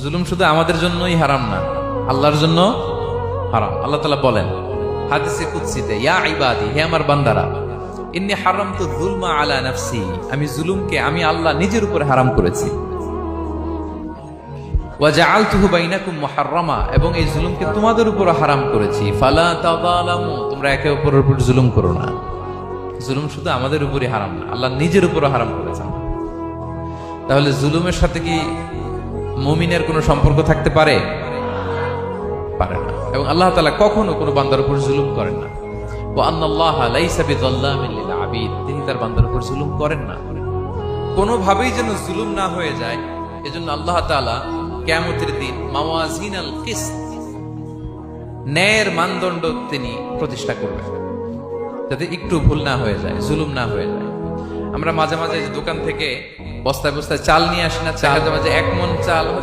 জুলুম শুধু আমাদের জন্যই হারাম না, আল্লাহর জন্য হারাম। আল্লাহ তাআলা বলেন হাদিসে কুদসিতে, ইয়া ইবাদি, হে আমার বান্দারা, ইন্নী হারামতু যুলমা আলা নাফসি, আমি জুলুমকে আমি আল্লাহ নিজের উপরে হারাম করেছি। ওয়া জাআলতুহু বাইনাকুম মুহাররামা, এবং এই জুলুমকে তোমাদের উপর হারাম করেছি। ফালা তাযালামু, তোমরা একে অপরের উপর জুলুম করো না। জুলুম শুধু আমাদের উপরই হারাম না, আল্লাহ নিজের উপরও হারাম করেছেন। তাহলে জুলুমের সাথে কি মুমিনের কোনো সম্পর্ক থাকতে পারে? পারে না। এবং আল্লাহ তাআলা কখনো কোনো বান্দার উপর জুলুম করেন না। ওয়া আন্নাল্লাহা লাইসা বিযাল্লামিন লিল আবিদ, তিনি তার বান্দার উপর জুলুম করেন না। কোনোভাবেই যেন জুলুম না হয়ে যায়, এজন্য আল্লাহ তাআলা কিয়ামতের দিন মাওয়াজিনাল কিসত, ন্যায়ের মানদণ্ড তিনি প্রতিষ্ঠা করবেন, যাতে একটু ভুল না হয়ে যায়, জুলুম না হয়ে যায়। আমরা মাঝে মাঝে দোকান থেকে বস্তায় বস্তায় চাল নিয়ে আসি না, চাল মাঝে 1 মণ চাল